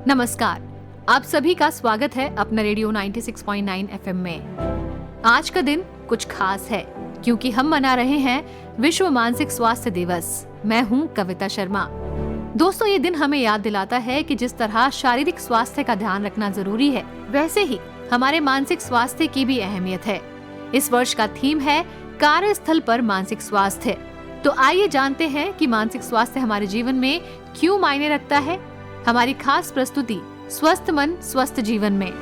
नमस्कार, आप सभी का स्वागत है अपना रेडियो 96.9 एफएम में। आज का दिन कुछ खास है क्योंकि हम मना रहे हैं विश्व मानसिक स्वास्थ्य दिवस। मैं हूं कविता शर्मा। दोस्तों, ये दिन हमें याद दिलाता है कि जिस तरह शारीरिक स्वास्थ्य का ध्यान रखना जरूरी है, वैसे ही हमारे मानसिक स्वास्थ्य की भी अहमियत है। इस वर्ष का थीम है कार्यस्थल पर मानसिक स्वास्थ्य। तो आइए जानते हैं कि मानसिक स्वास्थ्य हमारे जीवन में क्यों मायने रखता है। हमारी खास प्रस्तुति स्वस्थ मन स्वस्थ जीवन में।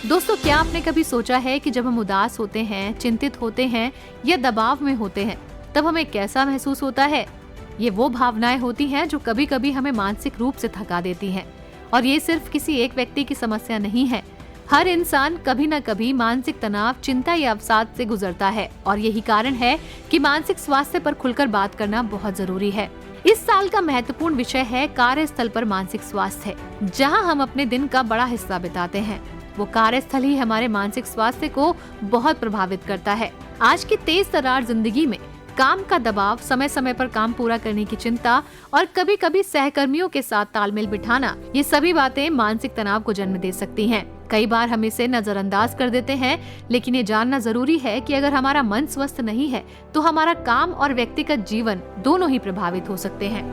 दोस्तों, क्या आपने कभी सोचा है कि जब हम उदास होते हैं, चिंतित होते हैं या दबाव में होते हैं, तब हमें कैसा महसूस होता है? ये वो भावनाएं होती हैं जो कभी कभी हमें मानसिक रूप से थका देती हैं। और ये सिर्फ किसी एक व्यक्ति की समस्या नहीं है। हर इंसान कभी न कभी मानसिक तनाव, चिंता या अवसाद से गुजरता है और यही कारण है कि मानसिक स्वास्थ्य पर खुलकर बात करना बहुत जरूरी है। इस साल का महत्वपूर्ण विषय है कार्यस्थल पर मानसिक स्वास्थ्य। जहां हम अपने दिन का बड़ा हिस्सा बिताते हैं, वो कार्यस्थल ही हमारे मानसिक स्वास्थ्य को बहुत प्रभावित करता है। आज की तेज तर्रार जिंदगी में काम का दबाव, समय समय पर काम पूरा करने की चिंता और कभी कभी सहकर्मियों के साथ तालमेल बिठाना, ये सभी बातें मानसिक तनाव को जन्म दे सकती हैं। कई बार हम इसे नजरअंदाज कर देते हैं, लेकिन ये जानना जरूरी है कि अगर हमारा मन स्वस्थ नहीं है तो हमारा काम और व्यक्तिगत जीवन दोनों ही प्रभावित हो सकते हैं।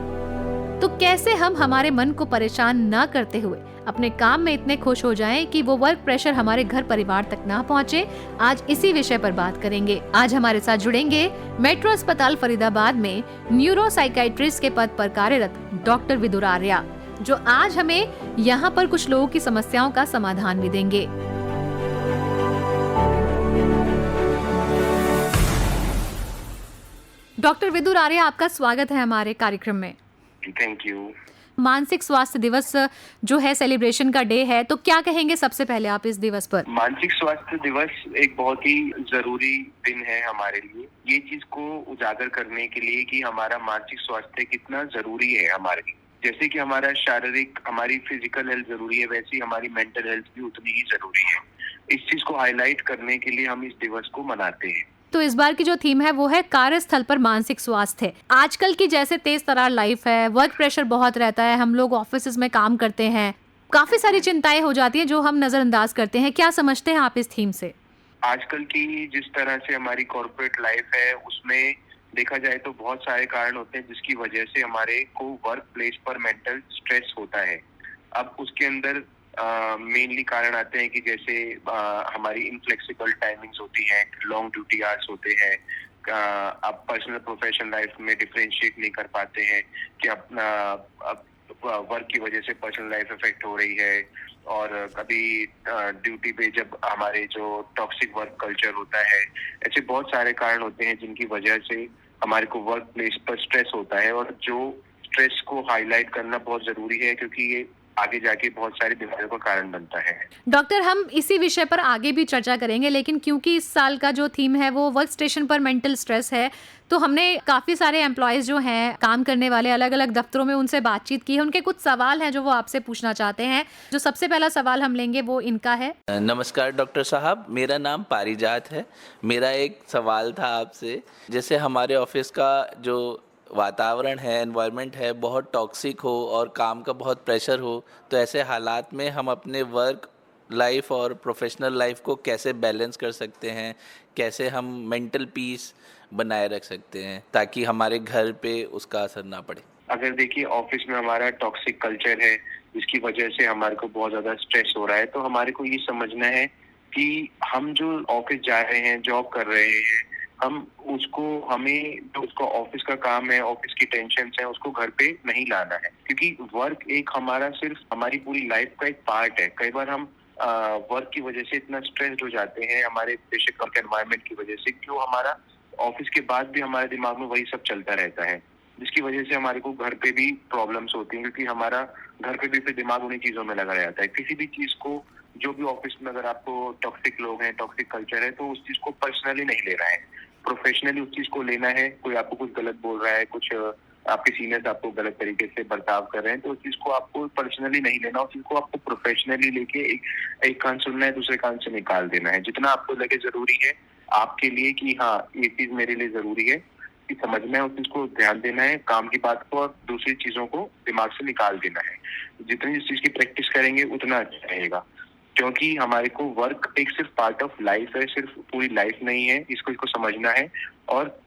तो कैसे हम हमारे मन को परेशान न करते हुए अपने काम में इतने खुश हो जाएं कि वो वर्क प्रेशर हमारे घर परिवार तक ना पहुंचे, आज इसी विषय पर बात करेंगे। आज हमारे साथ जुड़ेंगे मेट्रो अस्पताल फरीदाबाद में न्यूरो साइकियाट्रिस्ट के पद पर कार्यरत डॉक्टर विदुर आर्या, जो आज हमें यहाँ पर कुछ लोगों की समस्याओं का समाधान भी देंगे। डॉक्टर विदुर आर्या, आपका स्वागत है हमारे कार्यक्रम में। Thank you. मानसिक स्वास्थ्य दिवस जो है, सेलिब्रेशन का डे है, तो क्या कहेंगे सबसे पहले आप इस दिवस पर? मानसिक स्वास्थ्य दिवस एक बहुत ही जरूरी दिन है हमारे लिए। ये चीज को उजागर करने के लिए कि हमारा मानसिक स्वास्थ्य कितना जरूरी है हमारे लिए। जैसे कि हमारा शारीरिक, हमारी फिजिकल हेल्थ जरूरी है, वैसे ही हमारी मेंटल हेल्थ भी उतनी ही जरूरी है। इस चीज को हाईलाइट करने के लिए हम इस दिवस को मनाते हैं। तो इस बार की जो थीम है वो है कार्यस्थल पर मानसिक स्वास्थ्य। आजकल की जैसे तेज तर्रार लाइफ है, वर्क प्रेशर बहुत रहता है, हम लोग ऑफिस में काम करते हैं, काफी सारी चिंताएं हो जाती हैं जो हम नजरअंदाज करते हैं। क्या समझते हैं आप इस थीम से? आजकल की जिस तरह से हमारी कॉर्पोरेट लाइफ है, उसमें देखा जाए तो बहुत सारे कारण होते हैं जिसकी वजह से हमारे को वर्क प्लेस पर मेंटल स्ट्रेस होता है। अब उसके अंदर मेनली कारण आते हैं कि जैसे हमारी इनफ्लेक्सिबल टाइमिंग्स होती हैं, लॉन्ग ड्यूटी आवर्स होते हैं, आप पर्सनल प्रोफेशनल लाइफ में डिफरेंशिएट नहीं कर पाते हैं कि अपना वर्क की वजह से पर्सनल लाइफ इफेक्ट हो रही है। और कभी ड्यूटी पे जब हमारे जो टॉक्सिक वर्क कल्चर होता है, ऐसे बहुत सारे कारण होते हैं जिनकी वजह से हमारे को वर्क प्लेस पर स्ट्रेस होता है। और जो स्ट्रेस को हाईलाइट करना बहुत जरूरी है क्योंकि ये आगे जाके बहुत सारी बीमारियों का कारण बनता है। डॉक्टर, हम इसी विषय पर आगे भी चर्चा करेंगे, लेकिन क्योंकि इस साल का जो थीम है वो वर्क स्टेशन पर मेंटल स्ट्रेस है, तो हमने काफी सारे एम्प्लॉयज जो हैं, काम करने वाले अलग अलग दफ्तरों में, उनसे बातचीत की है। उनके कुछ सवाल हैं जो वो आपसे पूछना चाहते हैं। जो सबसे पहला सवाल हम लेंगे वो इनका है। नमस्कार डॉक्टर साहब, मेरा नाम पारिजात है। मेरा एक सवाल था आपसे, जैसे हमारे ऑफिस का जो वातावरण है, एनवायरनमेंट है, बहुत टॉक्सिक हो और काम का बहुत प्रेशर हो, तो ऐसे हालात में हम अपने वर्क लाइफ और प्रोफेशनल लाइफ को कैसे बैलेंस कर सकते हैं, कैसे हम मेंटल पीस बनाए रख सकते हैं ताकि हमारे घर पे उसका असर ना पड़े? अगर देखिए ऑफिस में हमारा टॉक्सिक कल्चर है जिसकी वजह से हमारे को बहुत ज्यादा स्ट्रेस हो रहा है, तो हमारे को ये समझना है कि हम जो ऑफिस जा रहे हैं, जॉब कर रहे हैं, हमें जो उसका ऑफिस का काम है, ऑफिस की टेंशन है, उसको घर पे नहीं लाना है। क्योंकि वर्क एक हमारा सिर्फ हमारी पूरी लाइफ का एक पार्ट है। कई बार हम वर्क की वजह से इतना स्ट्रेस्ड हो जाते हैं हमारे बेसिक वर्क एनवायरनमेंट की वजह से, कि हमारा ऑफिस के बाद भी हमारे दिमाग में वही सब चलता रहता है, जिसकी वजह से हमारे को घर पे भी प्रॉब्लम्स होती हैं। क्योंकि हमारा घर पे भी फिर दिमाग उन्हीं चीजों में लगा रहता है। किसी भी चीज को, जो भी ऑफिस में अगर आपको टॉक्सिक लोग हैं, टॉक्सिक कल्चर है, तो उस चीज को पर्सनली नहीं ले रहा है, प्रोफेशनली उस चीज को लेना है। कोई आपको कुछ गलत बोल रहा है, कुछ आपके सीनियर्स आपको गलत तरीके से बर्ताव कर रहे हैं, तो उस चीज को आपको पर्सनली नहीं लेना, उस चीज को आपको प्रोफेशनली लेके एक कान सुनना है, दूसरे कान से निकाल देना है। जितना आपको लगे जरूरी है आपके लिए कि हाँ, ये चीज मेरे लिए जरूरी है, कि समझना है, उस चीज को ध्यान देना है, काम की बात को और दूसरी चीजों को दिमाग से निकाल देना है। जितनी इस चीज की प्रैक्टिस करेंगे उतना अच्छा रहेगा, क्योंकि हमारे को वर्क एक सिर्फ पार्ट ऑफ लाइफ है, सिर्फ पूरी लाइफ नहीं है। इसको समझना है और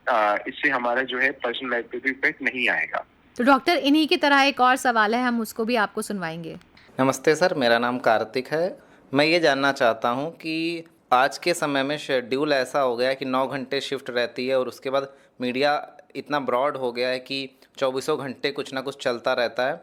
इससे हमारा जो है पर्सनल लाइफ पे भी इफेक्ट नहीं आएगा। तो डॉक्टर, इन्हीं की तरह एक और सवाल है, हम उसको भी आपको सुनवाएंगे। नमस्ते सर, मेरा नाम कार्तिक है। मैं ये जानना चाहता हूँ कि आज के समय में शेड्यूल ऐसा हो गया है कि 9 घंटे शिफ्ट रहती है और उसके बाद मीडिया इतना ब्रॉड हो गया है कि चौबीसों घंटे कुछ ना कुछ चलता रहता है,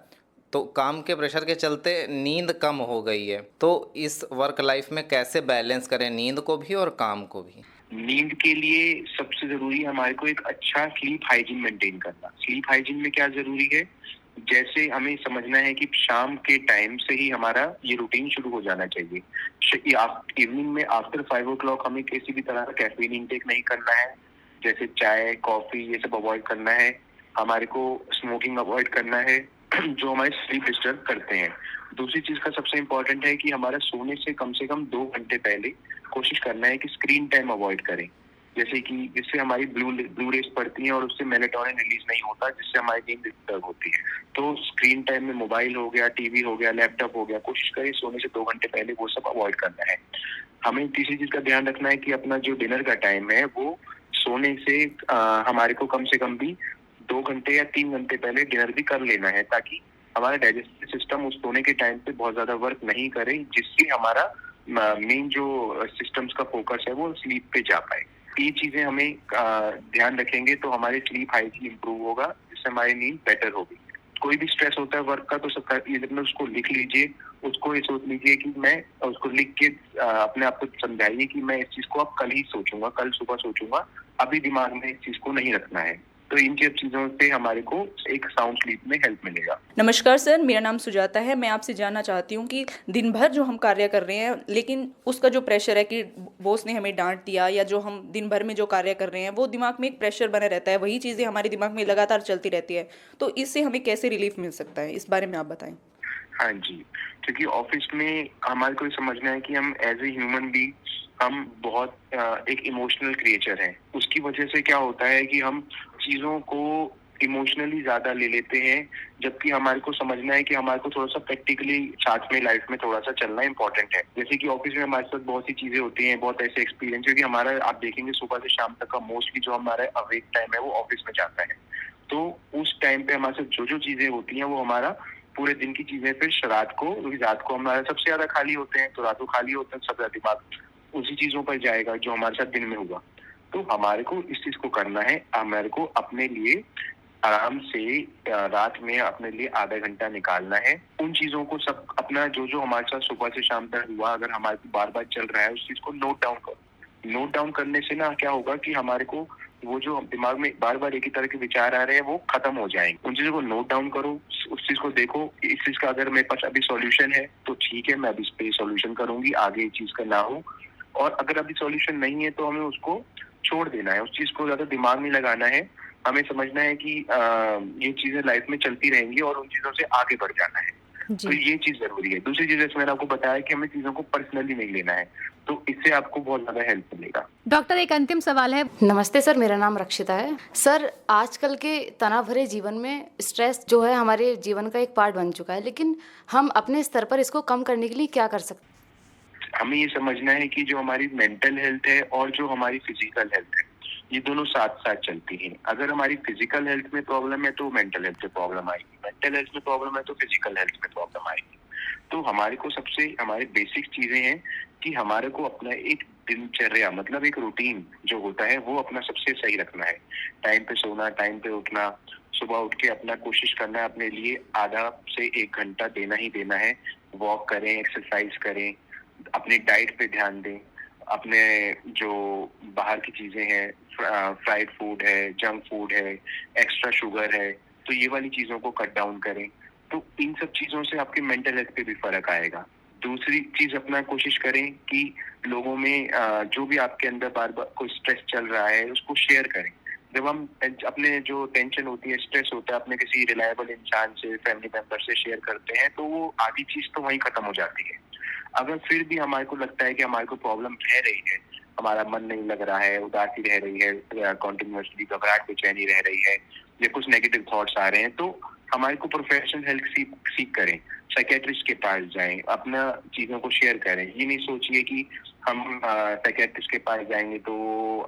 तो काम के प्रेशर के चलते नींद कम हो गई है। तो इस वर्क लाइफ में कैसे बैलेंस करें नींद को भी और काम को भी? नींद के लिए सबसे जरूरी है हमारे को एक अच्छा स्लीप हाइजीन मेंटेन करना। स्लीप हाइजीन में क्या जरूरी है, जैसे हमें समझना है कि शाम के टाइम से ही हमारा ये रूटीन शुरू हो जाना चाहिए। इवनिंग में आफ्टर 5 o'clock हमें किसी भी तरह का कैफीन इंटेक नहीं करना है, जैसे चाय, कॉफी, ये सब अवॉइड करना है। हमारे को स्मोकिंग अवॉइड करना है जो हमारे स्लीप डिस्टर्ब करते हैं। दूसरी चीज का सबसे इम्पोर्टेंट है कि हमारा सोने से कम 2 घंटे पहले कोशिश करना है कि स्क्रीन टाइम अवॉइड करें, जैसे कि जिससे हमारी ब्लू रेज पड़ती हैं और उससे मेलेटोनिन रिलीज नहीं होता, जिससे हमारी नींद डिस्टर्ब होती है। तो स्क्रीन टाइम में मोबाइल हो गया, टीवी हो गया, लैपटॉप हो गया, कोशिश करें सोने से 2 घंटे पहले वो सब अवॉइड करना है। हमें तीसरी चीज का ध्यान रखना है कि अपना जो डिनर का टाइम है वो सोने से हमारे को कम से कम भी 2 घंटे या 3 घंटे पहले डिनर भी कर लेना है, ताकि हमारा डाइजेस्टिव सिस्टम उस सोने के टाइम पे बहुत ज्यादा वर्क नहीं करे, जिससे हमारा मेन जो सिस्टम्स का फोकस है वो स्लीप पे जा पाए। ये चीजें हमें ध्यान रखेंगे तो हमारी स्लीप हाइजीन इंप्रूव होगा, जिससे हमारी नींद बेटर होगी। कोई भी स्ट्रेस होता है वर्क का तो सबका ये उसको लिख लीजिए, उसको ये सोच लीजिए कि मैं उसको लिख के अपने आप को समझाइए कि मैं इस चीज को अब कल ही सोचूंगा, कल सुबह सोचूंगा, अभी दिमाग में इस चीज को नहीं रखना है। तो इन सब चीजों से हमारे को एक साउंड स्लीप में हेल्प मिलेगा। नमस्कार सर, मेरा नाम सुजाता है। मैं आपसे जानना चाहती हूँ कि दिन भर जो हम कार्य कर रहे हैं, लेकिन उसका जो प्रेशर है कि बॉस ने हमें डांट दिया, या जो हम दिन भर में जो कार्य कर रहे हैं वो दिमाग में एक प्रेशर बना रहता है, वही चीज़ें हमारे दिमाग में लगातार चलती रहती है। तो इससे हमें कैसे रिलीफ मिल सकता है, इस बारे में आप बताएं। हाँ जी, क्योंकि ऑफिस में हमारे को समझना है कि हम एज ए ह्यूमन बीइंग हम बहुत एक इमोशनल क्रिएचर हैं। उसकी वजह से क्या होता है कि हम चीजों को इमोशनली ज्यादा ले लेते हैं, जबकि हमारे को समझना है कि हमारे को थोड़ा सा प्रैक्टिकली साथ में लाइफ में थोड़ा सा चलना इंपॉर्टेंट है। जैसे कि ऑफिस में हमारे साथ बहुत सी चीजें होती हैं, बहुत ऐसे एक्सपीरियंस, क्योंकि हमारा आप देखेंगे सुबह से शाम तक का मोस्टली जो हमारा अवेक टाइम है वो ऑफिस में जाता है। तो उस टाइम पे हमारे साथ जो चीजें होती हैं वो हमारा पूरे दिन की चीजें फिर रात को हमारा सबसे ज्यादा खाली होते हैं, तो रात को खाली होते हैं, सब दिमाग उसी चीजों पर जाएगा जो हमारे साथ दिन में हुआ। तो हमारे को इस चीज को करना है, हमारे को अपने लिए आराम से रात में अपने लिए आधा घंटा निकालना है। उन चीजों को सब अपना जो हमारे साथ सुबह से शाम तक हुआ, अगर हमारे को बार बार चल रहा है, उस चीज को नोट डाउन करो। नोट डाउन करने से ना क्या होगा कि हमारे को वो जो दिमाग में बार बार एक ही तरह के विचार आ रहे हैं वो खत्म हो जाएंगे। उन चीजों को नोट डाउन करो, उस चीज को देखो, इस चीज का अगर मेरे पास अभी सॉल्यूशन है तो ठीक है, मैं अभी इस पे सॉल्यूशन करूंगी, आगे इस चीज का ना हो। और अगर अभी सॉल्यूशन नहीं है तो हमें उसको छोड़ देना है, उस चीज को ज्यादा दिमाग नहीं लगाना है। हमें समझना है कि ये चीजें लाइफ में चलती रहेंगी और उन चीजों से आगे बढ़ जाना है। तो ये चीज जरूरी है। दूसरी चीज जैसे मैंने आपको बताया कि हमें चीजों को पर्सनली नहीं लेना है, तो इससे आपको बहुत ज्यादा हेल्प मिलेगा। डॉक्टर, एक अंतिम सवाल है। नमस्ते सर, मेरा नाम रक्षिता है। सर, आजकल के तनाव भरे जीवन में स्ट्रेस जो है हमारे जीवन का एक पार्ट बन चुका है, लेकिन हम अपने स्तर पर इसको कम करने के लिए क्या कर सकते हैं? हमें ये समझना है कि जो हमारी मेंटल हेल्थ है और जो हमारी फिजिकल हेल्थ है, ये दोनों साथ साथ चलती हैं। अगर हमारी फिजिकल हेल्थ में प्रॉब्लम है तो मेंटल हेल्थ में प्रॉब्लम आएगी, मेंटल हेल्थ में प्रॉब्लम है तो फिजिकल हेल्थ में प्रॉब्लम आएगी। तो हमारे को हमारे बेसिक चीजें हैं कि हमारे को अपना एक दिनचर्या, मतलब एक रूटीन जो होता है वो अपना सबसे सही रखना है। टाइम पे सोना, टाइम पे उठना, सुबह उठ के अपना कोशिश करना है अपने लिए आधा से 1 घंटा देना ही देना है। वॉक करें, एक्सरसाइज करें, अपनी डाइट पे ध्यान दें, अपने जो बाहर की चीजें हैं, फ्राइड फूड है, जंक फूड है, एक्स्ट्रा शुगर है, तो ये वाली चीजों को कट डाउन करें। तो इन सब चीजों से आपके मेंटल हेल्थ पे भी फर्क आएगा। दूसरी चीज अपना कोशिश करें कि लोगों में जो भी आपके अंदर बार बार कोई स्ट्रेस चल रहा है उसको शेयर करें। जब हम अपने जो टेंशन होती है, स्ट्रेस होता है, अपने किसी रिलायबल इंसान से, फैमिली मेंबर से शेयर करते हैं तो वो आधी चीज तो वहीं खत्म हो जाती है। अगर फिर भी हमारे को लगता है कि हमारे को प्रॉब्लम रह रही है हमारा मन नहीं लग रहा है, उदासी रह रही है, कॉन्टिन्यूसली घबराहट बेचैनी रह रही है, या कुछ नेगेटिव थॉट्स आ रहे हैं, तो हमारे को प्रोफेशनल हेल्प सीख करें, साइकेट्रिस्ट के पास जाएं, अपना चीजों को शेयर करें। ये नहीं सोचिए कि हम साइकेट्रिस्ट के पास जाएंगे तो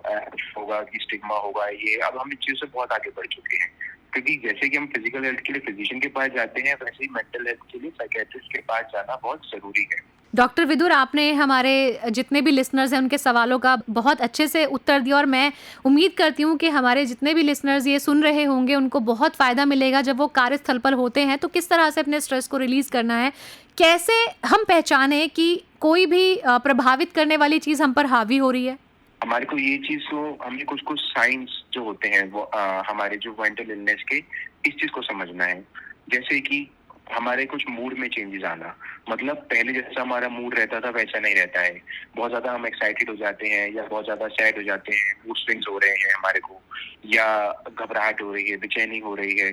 कुछ होगा कि स्टिग्मा होगा। ये अब हम इस चीज से बहुत आगे बढ़ चुके हैं, क्योंकि जैसे कि हम फिजिकल हेल्थ के लिए फिजिशियन के पास जाते हैं, वैसे ही मेंटल हेल्थ के लिए साइकेट्रिस्ट के पास जाना बहुत जरूरी है। डॉक्टर विदुर, आपने हमारे जितने भी लिसनर्स हैं उनके सवालों का बहुत अच्छे से उत्तर दिया और मैं उम्मीद करती हूँ कि हमारे जितने भी लिसनर्स ये सुन रहे होंगे उनको बहुत फ़ायदा मिलेगा। जब वो कार्यस्थल पर होते हैं तो किस तरह से अपने स्ट्रेस को रिलीज़ करना है, कैसे हम पहचाने कि कोई भी प्रभावित करने वाली चीज़ हम पर हावी हो रही है। हमारे को ये चीज को, हमें कुछ कुछ साइंस जो होते हैं वो हमारे जो मेंटल इलनेस के, इस चीज को समझना है। जैसे कि हमारे कुछ मूड में चेंजेस आना, मतलब पहले जैसा हमारा मूड रहता था वैसा नहीं रहता है। बहुत ज्यादा हम एक्साइटेड हो जाते हैं या बहुत ज्यादा सैड हो जाते हैं, मूड स्विंग्स हो रहे हैं हमारे को, या घबराहट हो रही है, बेचैनी हो रही है,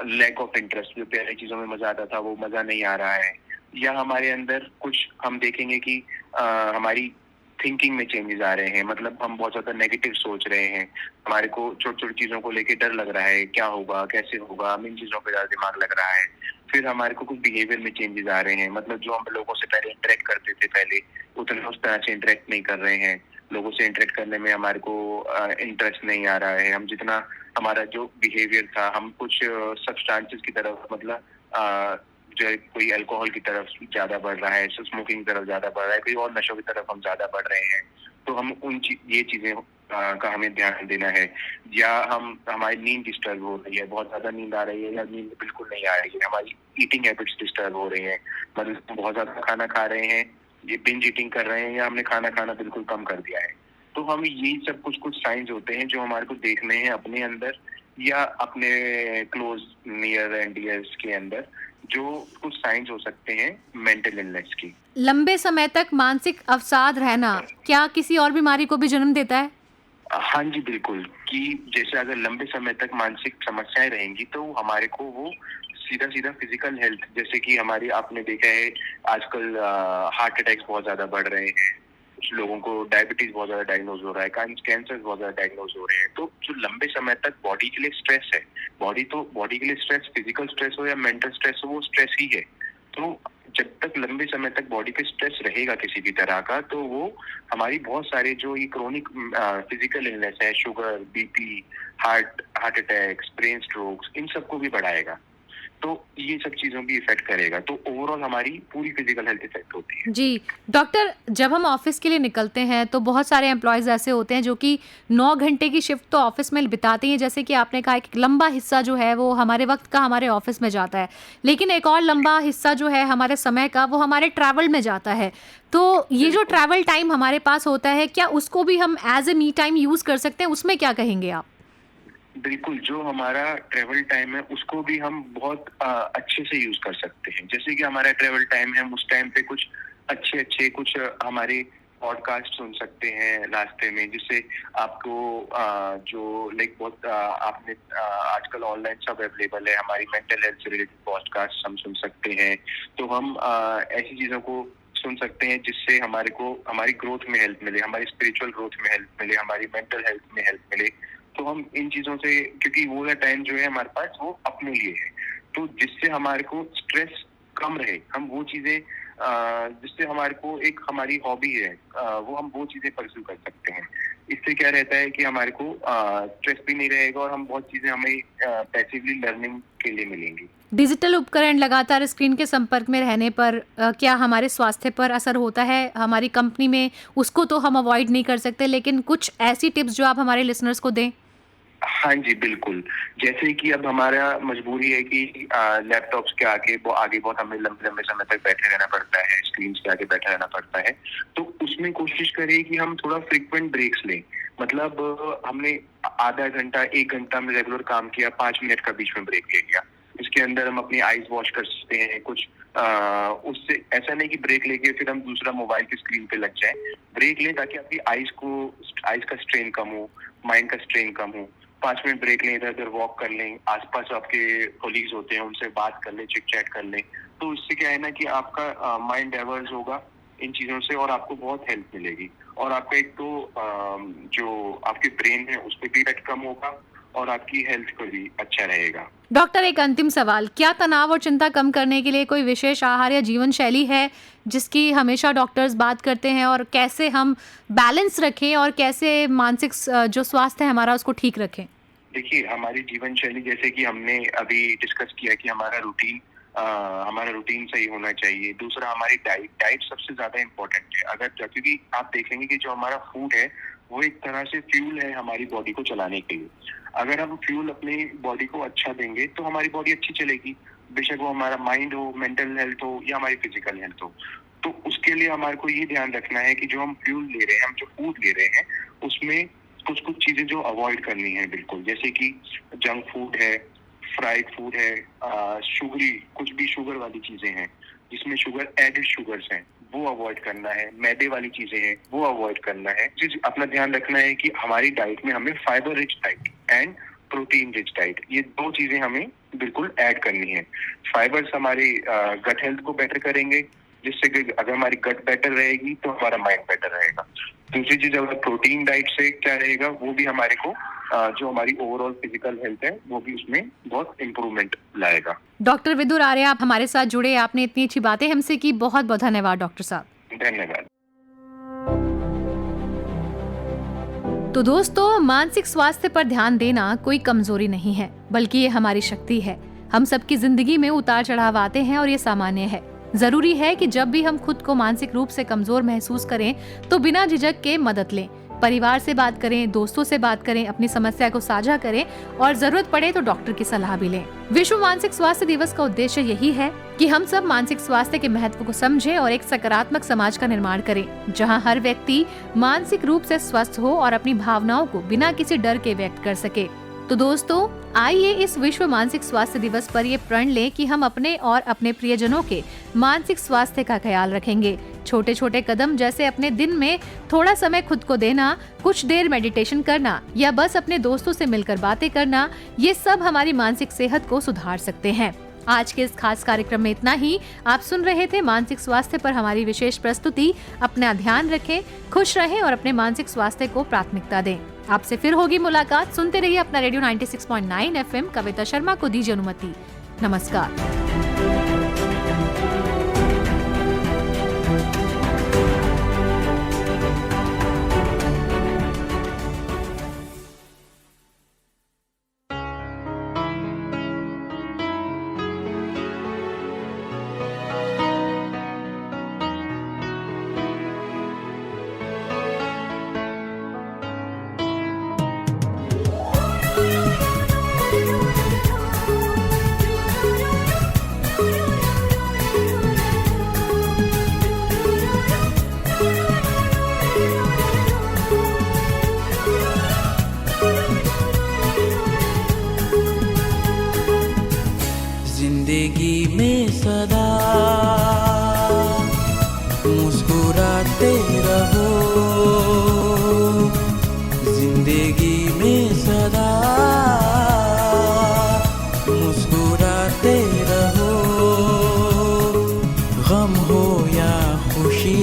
लैक ऑफ इंटरेस्ट, जो पहले चीजों में मजा आता था वो मजा नहीं आ रहा है, या हमारे अंदर कुछ हम देखेंगे कि हमारी थिंकिंग में चेंजेस आ रहे हैं, मतलब हम बहुत ज्यादा नेगेटिव सोच रहे हैं, हमारे को छोटी छोटी चीजों को लेके डर लग रहा है, क्या होगा कैसे होगा, हम इन चीजों पे ज्यादा दिमाग लग रहा है। फिर हमारे को कुछ बिहेवियर में चेंजेस आ रहे हैं, मतलब जो हम लोगों से पहले इंटरेक्ट करते थे, पहले उतना उस तरह से इंटरेक्ट नहीं कर रहे हैं, लोगों से इंटरेक्ट करने में हमारे को इंटरेस्ट नहीं आ रहा है। हम जितना हमारा जो बिहेवियर था, हम कुछ सब्सटेंसेस की तरफ, मतलब जो कोई अल्कोहल की तरफ ज्यादा बढ़ रहा है, स्मोकिंग की तरफ ज्यादा बढ़ रहा है, कोई और नशों की तरफ हम ज्यादा बढ़ रहे हैं, तो हम ये चीजें का हमें ध्यान देना है। या हमारी नींद डिस्टर्ब हो रही है, बहुत ज्यादा नींद आ रही है या नींद बिल्कुल नहीं आ रही है, हमारी ईटिंग हैबिट्स डिस्टर्ब हो रही हैं, मतलब बहुत ज्यादा खाना खा रहे हैं, ये बिंज ईटिंग कर रहे हैं, या हमने खाना खाना बिल्कुल कम कर दिया है। तो हम यही सब कुछ साइंस होते हैं जो हमारे को देखने हैं अपने अंदर या अपने क्लोज नियर एंड डियर्स के अंदर, जो कुछ साइंस हो सकते हैं मेंटल इलनेस की। लंबे समय तक मानसिक अवसाद रहना क्या किसी और बीमारी को भी जन्म देता है? हाँ जी बिल्कुल, कि जैसे अगर लंबे समय तक मानसिक समस्याएं रहेंगी तो हमारे को वो सीधा सीधा फिजिकल हेल्थ, जैसे कि हमारी, आपने देखा है आजकल हार्ट अटैक्स बहुत ज्यादा बढ़ रहे हैं, कुछ लोगों को डायबिटीज बहुत ज्यादा डायग्नोज हो रहा है, कैंसर बहुत ज्यादा डायग्नोज हो रहे हैं। तो जो लंबे समय तक बॉडी के लिए स्ट्रेस है, बॉडी के लिए स्ट्रेस, फिजिकल स्ट्रेस हो या मेंटल स्ट्रेस हो, वो स्ट्रेस ही है। तो जब तक लंबे समय तक बॉडी पे स्ट्रेस रहेगा किसी भी तरह का, तो वो हमारी बहुत सारे जो ये क्रोनिक फिजिकल इलनेस है, sugar, BP, heart attacks, brain strokes, इन सबको भी बढ़ाएगा। तो ये सब चीजों भी इफेक्ट करेगा, तो ओवरऑल हमारी पूरी फिजिकल हेल्थ इफेक्ट होती है। जी डॉक्टर, जब हम ऑफिस के लिए निकलते हैं तो बहुत सारे एम्प्लॉयज़ ऐसे होते हैं जो कि 9 घंटे की शिफ्ट तो ऑफिस में बिताते हैं, जैसे कि आपने कहा कि लंबा हिस्सा जो है वो हमारे वक्त का हमारे ऑफिस में जाता है, लेकिन एक और लंबा हिस्सा जो है हमारे समय का वो हमारे ट्रैवल में जाता है। तो ये जो ट्रैवल टाइम हमारे पास होता है, क्या उसको भी हम as a me time use कर सकते हैं? उसमें क्या कहेंगे आप? बिल्कुल, जो हमारा ट्रेवल टाइम है उसको भी हम बहुत अच्छे से यूज कर सकते हैं। जैसे कि हमारा ट्रेवल टाइम है, उस टाइम पे कुछ अच्छे कुछ हमारे पॉडकास्ट सुन सकते हैं रास्ते में, जिससे आपको जो लाइक बहुत आपने आजकल ऑनलाइन सब अवेलेबल है, हमारी मेंटल हेल्थ से रिलेटेड पॉडकास्ट हम सुन सकते हैं। तो हम ऐसी चीजों को सुन सकते हैं जिससे हमारे को हमारी ग्रोथ में हेल्प मिले, हमारी स्पिरिचुअल ग्रोथ में हेल्प मिले, हमारी मेंटल हेल्थ में हेल्प मिले। तो हम इन चीजों से, क्योंकि वो वाला टाइम जो है हमारे पास वो अपने लिए है, तो जिससे हमारे को स्ट्रेस कम रहे, हम वो चीजें जिससे हमारे को एक हमारी हॉबी है, वो हम वो चीजें परस्यू कर सकते हैं। इससे क्या रहता है कि हमारे को स्ट्रेस भी नहीं रहेगा और हम बहुत चीजें हमें पैसिवली लर्निंग के लिए मिलेंगी। डिजिटल उपकरण लगातार स्क्रीन के संपर्क में रहने पर क्या हमारे स्वास्थ्य पर असर होता है? हमारी कंपनी में उसको तो हम अवॉइड नहीं कर सकते, लेकिन कुछ ऐसी टिप्स जो आप हमारे लिसनर्स को दें। हाँ जी बिल्कुल, जैसे कि अब हमारा मजबूरी है कि लैपटॉप्स के आगे बहुत हमें लंबे लंबे समय तक बैठे रहना पड़ता है, स्क्रीन के आगे बैठे रहना पड़ता है। तो उसमें कोशिश करें कि हम थोड़ा फ्रीक्वेंट ब्रेक्स लें, मतलब हमने आधा घंटा 1 घंटा में रेगुलर काम किया, 5 मिनट का बीच में ब्रेक ले लिया, इसके अंदर हम अपनी आईज वॉश कर सकते हैं कुछ। उससे ऐसा नहीं कि ब्रेक लेके फिर हम दूसरा मोबाइल की स्क्रीन पे लग जाए, ब्रेक लें ताकि आपकी आईज का स्ट्रेन कम हो, माइंड का स्ट्रेन कम हो। 5 मिनट ब्रेक लें, इधर उधर वॉक कर लें, आसपास आपके कोलीग्स होते हैं उनसे बात कर लें, चिट चैट कर लें। तो इससे क्या है ना कि आपका माइंड डाइवर्स होगा इन चीजों से और आपको बहुत हेल्प मिलेगी। और आपका एक तो जो आपके ब्रेन है उस पर भी इफेक्ट कम होगा और आपकी हेल्थ को भी अच्छा रहेगा। डॉक्टर, एक अंतिम सवाल, क्या तनाव और चिंता कम करने के लिए कोई विशेष आहार या जीवन शैली है जिसकी हमेशा डॉक्टर्स बात करते हैं, और कैसे हम बैलेंस रखें और कैसे मानसिक जो स्वास्थ्य है हमारा उसको ठीक रखें? देखिए, हमारी जीवन शैली जैसे कि हमने अभी डिस्कस किया कि हमारा रूटीन सही होना चाहिए। दूसरा, हमारी डाइट सबसे ज्यादा इम्पोर्टेंट है। अगर क्योंकि आप देखेंगे कि जो हमारा फूड है वो एक तरह से फ्यूल है हमारी बॉडी को चलाने के लिए। अगर हम फ्यूल अपनी बॉडी को अच्छा देंगे तो हमारी बॉडी अच्छी चलेगी, बेशक वो हमारा माइंड हो, मेंटल हेल्थ हो या हमारी फिजिकल हेल्थ हो। तो उसके लिए हमारे को ये ध्यान रखना है कि जो हम फ्यूल ले रहे हैं, हम जो फूड ले रहे हैं, उसमें कुछ चीजें जो अवॉइड करनी है बिल्कुल, जैसे कि जंक फूड है, फ्राइड फूड है, शुगरी कुछ भी शुगर वाली चीजें हैं जिसमें शुगर एडेड शुगर्स हैं, वो अवॉइड करना है। मैदे वाली चीजें हैं वो अवॉइड करना है। चीज अपना ध्यान रखना है कि हमारी डाइट में हमें fibre rich diet and protein rich diet, ये 2 चीजें हमें बिल्कुल ऐड करनी है। फाइबर्स हमारी गट हेल्थ को बेटर करेंगे, जिससे कि अगर हमारी गट बेटर रहेगी तो हमारा माइंड बेटर रहेगा। दूसरी चीज, अगर प्रोटीन डाइट से क्या रहेगा, वो भी हमारे को जो हमारी ओवरऑल फिजिकल हेल्थ है वो भी उसमें बहुत इम्प्रूवमेंट लाएगा। डॉक्टर विदुर आर्य, आप हमारे साथ जुड़े, आपने इतनी अच्छी बातें हमसे की, बहुत बहुत धन्यवाद डॉक्टर साहब। धन्यवाद। तो दोस्तों, मानसिक स्वास्थ्य पर ध्यान देना कोई कमजोरी नहीं है, बल्कि ये हमारी शक्ति है। हम सबकी जिंदगी में उतार चढ़ाव आते हैं और ये सामान्य है। जरूरी है कि जब भी हम खुद को मानसिक रूप से कमजोर महसूस करें तो बिना झिझक के मदद लें, परिवार से बात करें, दोस्तों से बात करें, अपनी समस्या को साझा करें और जरूरत पड़े तो डॉक्टर की सलाह भी लें। विश्व मानसिक स्वास्थ्य दिवस का उद्देश्य यही है कि हम सब मानसिक स्वास्थ्य के महत्व को समझें और एक सकारात्मक समाज का निर्माण करें, जहां हर व्यक्ति मानसिक रूप से स्वस्थ हो और अपनी भावनाओं को बिना किसी डर के व्यक्त कर सके। तो दोस्तों, आइए इस विश्व मानसिक स्वास्थ्य दिवस पर ये प्रण लें कि हम अपने और अपने प्रियजनों के मानसिक स्वास्थ्य का ख्याल रखेंगे। छोटे छोटे कदम, जैसे अपने दिन में थोड़ा समय खुद को देना, कुछ देर मेडिटेशन करना या बस अपने दोस्तों से मिलकर बातें करना, ये सब हमारी मानसिक सेहत को सुधार सकते हैं। आज के इस खास कार्यक्रम में इतना ही। आप सुन रहे थे मानसिक स्वास्थ्य पर हमारी विशेष प्रस्तुति। अपना ध्यान रखें, खुश रहें और अपने मानसिक स्वास्थ्य को प्राथमिकता दें। आपसे फिर होगी मुलाकात। सुनते रहिए अपना रेडियो 96.9 FM। कविता शर्मा को दीजिए अनुमति। नमस्कार। जिंदगी में सदा मुस्कुराते रहो, जिंदगी में सदा मुस्कुराते रहो। गम हो या खुशी,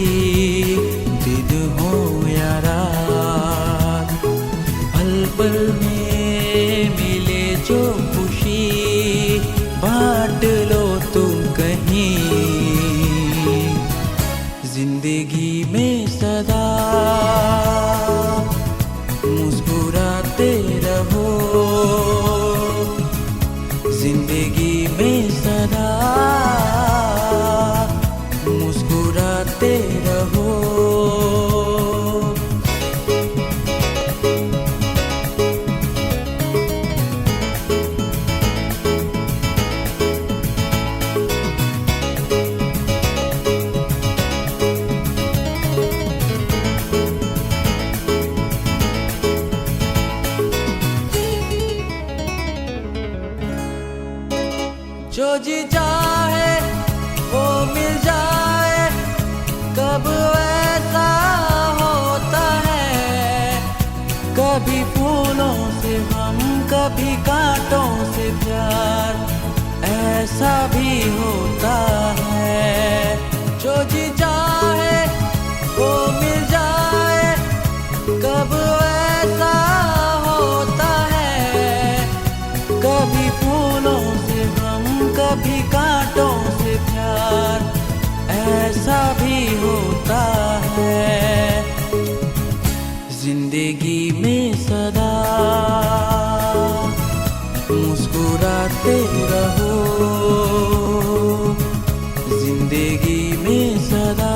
दिन हो या रात, पल पल में मिले जो खुशी बांट लो तुम कहीं। जिंदगी में सदा मुस्कुराते रहो, जिंदगी में सदा मुस्कुराते रहो। जो जी चाहे वो मिल जाए, कब ऐसा होता है। कभी फूलों से हम, कभी कांटों से प्यार, ऐसा भी होता है। जो जी चाहे वो मिल जाए, होता है। जिंदगी में सदा मुस्कुराते रहो, जिंदगी में सदा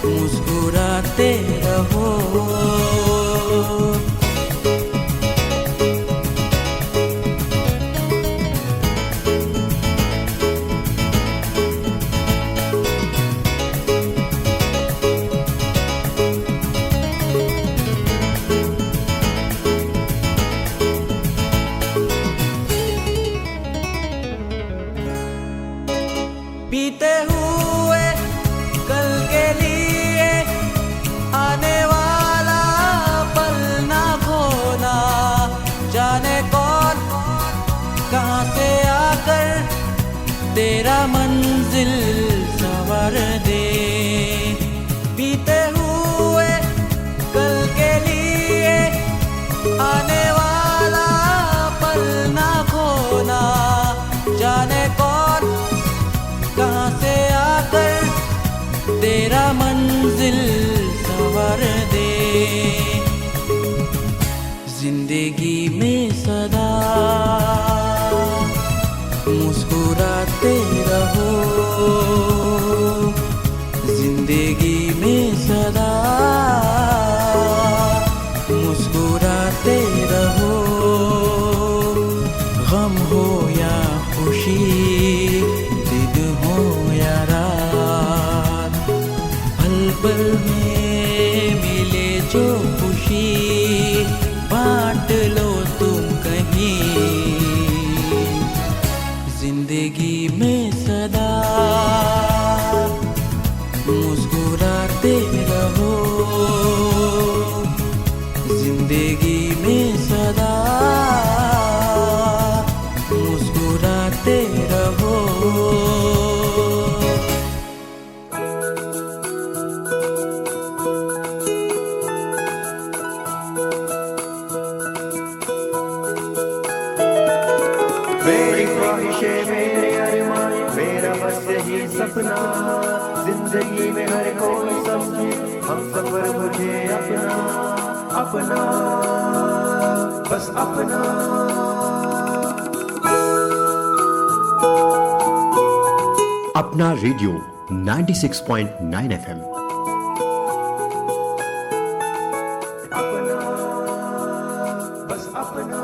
मुस्कुराते रहो। बीते हुए कल के लिए आने वाला पल ना खोना, जाने कौन कहाँ से आकर तेरा मंजिल संवर दे। बीते हुए कल के लिए आने वाला पल ना खोना, जाने कौन कहाँ से आकर तेरा मंजिल संवर दे। जिंदगी में सदा मुस्कुराते रहो, जिंदगी में सदा मुस्कुराते रहो। गम हो या खुशी, दिन हो या रात, पल पल में मिले जो खुशी बांट लो तुम कहीं। जिंदगी में सदा मुस्कुराते रहो, जिंदगी में सदा मुस्कुराते रहो। मेरी ख्वाहिशें मेरे अरमान, मेरा बस यही सपना, जिंदगी में हर कोई समझे हम सफर मुझे अपना अपना, बस अपना। अपना रेडियो 96.9 FM। अपना बस अपना।